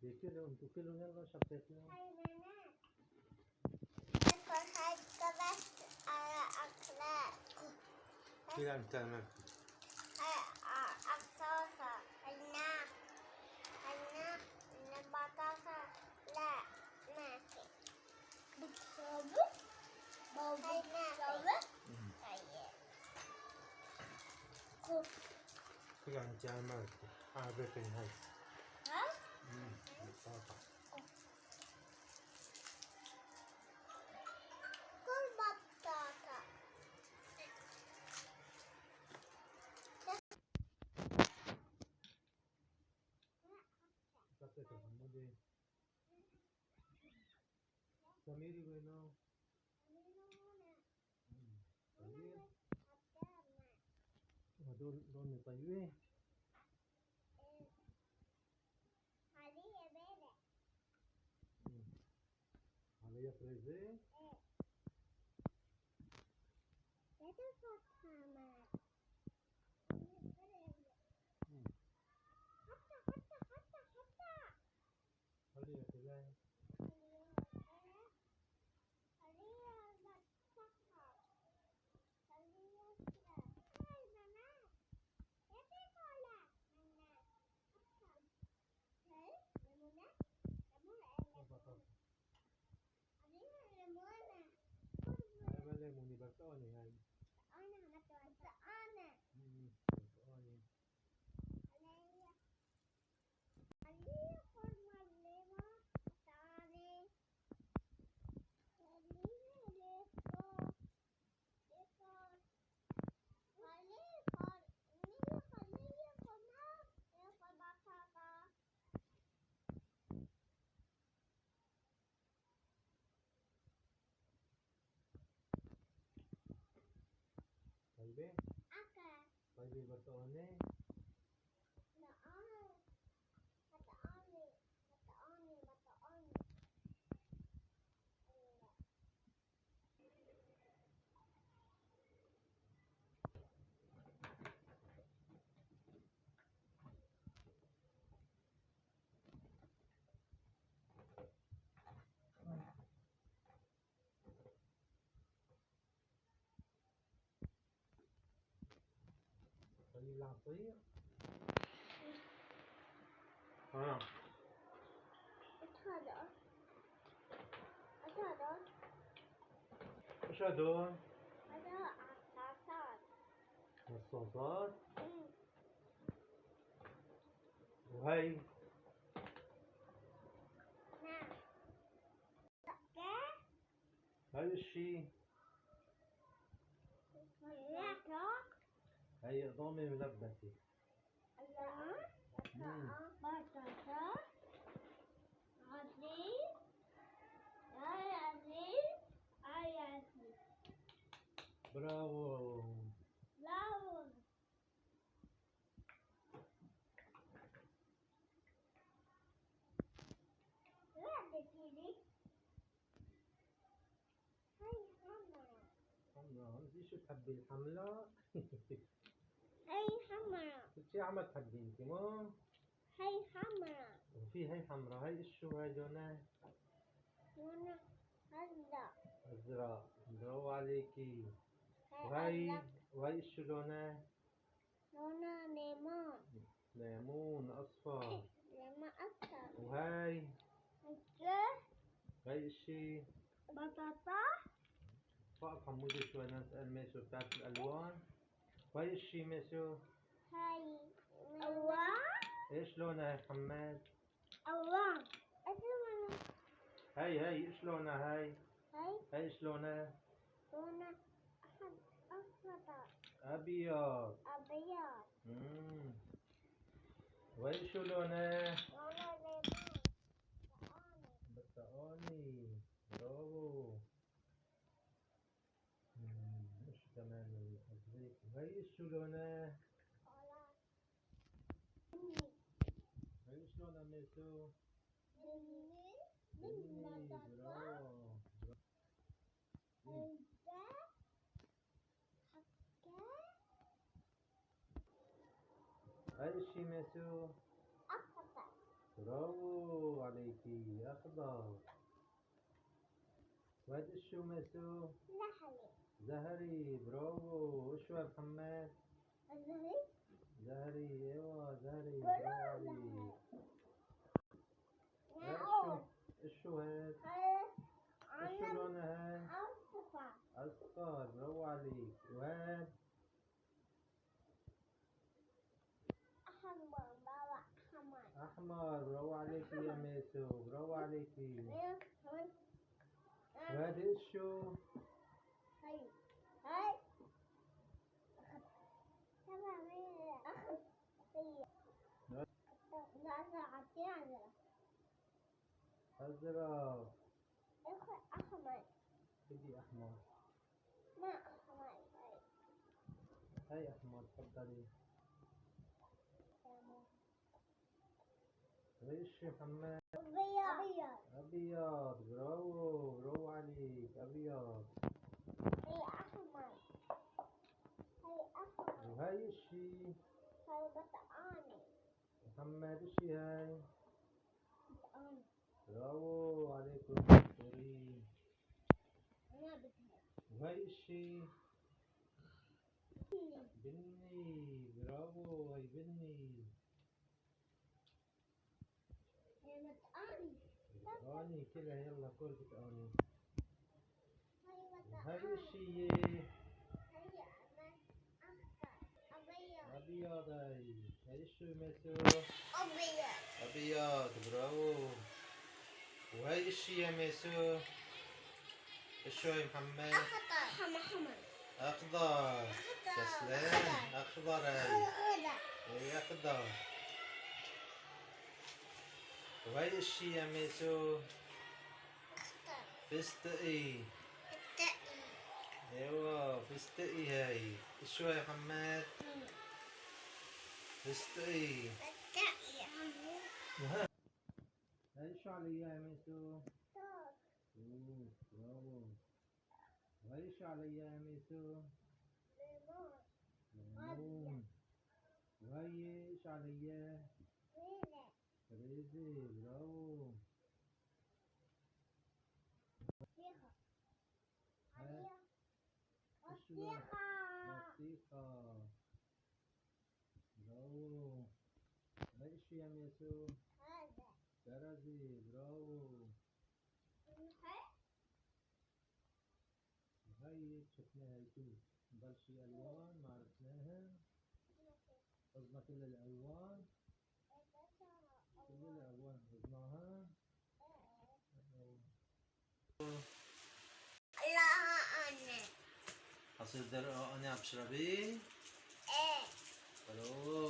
كيلو انتوا كيلو يلا شبكتنا. هاي نانا تاكل هاي كبس على أكلك. كيلو انت ما هاي أكسوسة هنا البطاطا لا ما في. بتسوي؟ هاي ما في. طيب. كيلو انت ما بيكن هاي. ها؟ بطاطا. كل بطاطا. شبكة محمودي. سميري وينه؟ طيب. هدول لون طيبين. عليا بارع. عليا فريزي. لا تفكر عليا كلاي. هاي ما ليموني برتقاني هاي. برتقاني. طيبة؟ طيبة برتقاني؟ طيب العصير؟ ها. ايش هدول؟ الصوصات؟ وهي؟ هاي الشي؟ هي ضامة ملبسة. برافو. حمرا انت شو تحبي الحملة؟ هاي حمرا. شو عم تحبي انت ما؟ هاي حمرا. وفي هي حمرا هاي شو هاي لونها؟ لونها أزرق. ازرق. برافو عليكي. هاي أزرق. وهي شو لونها؟ لونها ليمون. ليمون اصفر. ليمون أصفر. وهاي؟ هاي الشي؟ بطاطا. وقف حمودي شوي نسأل ميسو بتعرف الألوان؟ وهي الشي ميسو؟ هاي ألوان. ايش لونها يا حماد؟ ألوان. هاي ايش لونها هاي؟ هاي هاي ايش لونها؟ لونها أخضر. أبيض. أبيض. وهي شو لونها؟ لونها ليمون. برتقاني. برافو. ايش كمان الأزرق؟ وهي شو لونها؟ هاي ايش لونها ميسو؟ بني. برافو. هاي الشي ميسو؟ أخضر. برافو عليكي. أخضر. وهذا شو ماسو؟ نحلي. زهري. برافو. وش هو يا محمد؟ الزهري. زهري. ايوه زهري. برافو برافو عليك. نعم. شو هاد؟ شو أنا لونها هاي؟ أصفر. أصفر. برافو عليك. وهاد؟ أحمر. بابا أحمر. أحمر. برافو عليكي يا ماسو. برافو عليكي. هاي. وهذا شو؟ هاي. هاي. تمام. أخذ. هي. لا عطينا. أزرق. أخذ أحمر. بدي أحمر. ما أحمر. هاي. هاي أحمر. تفضلي. وش محمد؟ أبيض. أبيض. برافو. برافو عليك. أبيض. هي أحمر. هي أحمر. وهاي الشي؟ هاي بطاني. محمد الشي هاي؟ بطاني. برافو عليكم مشكورين. أنا بدها. وهاي الشي؟ بني. برافو. هاي بني. هي بطاني. بتقاني كلها. يلا كل بتقاني. هاي وهاي بطاني. الشي؟ هي أنا أخضر. أبيض. أبيض. هاي شو ماسو؟ أبيض. أبيض. برافو. وهاي الشي يا ماسو؟ شو يا محمد؟ أخضر. حمر. أخضر. تسلم. أخضر. هاي أخضر. وهاي الشي يا ماسو؟ فستقي. ايوه فستقي. هاي شو يا محمد؟ فستقي. هاي شو عليها يا ميسو؟ اوه برافو. وهاي شو عليها يا ميسو؟ ليمون. وهاي شو عليها؟ فريزي. برافو. هاي شو لون؟ بطيخة. برافو. هاي شو يا ميسو؟ كرزي. برافو. هاي شفناها. هاي توت. نضل شي ألوان ما عرفناها. حفظنا كل الألوان. كل الألوان حفظناها. لا أنا. حصير درقة أنا عم تشربي؟ إيه. ألو.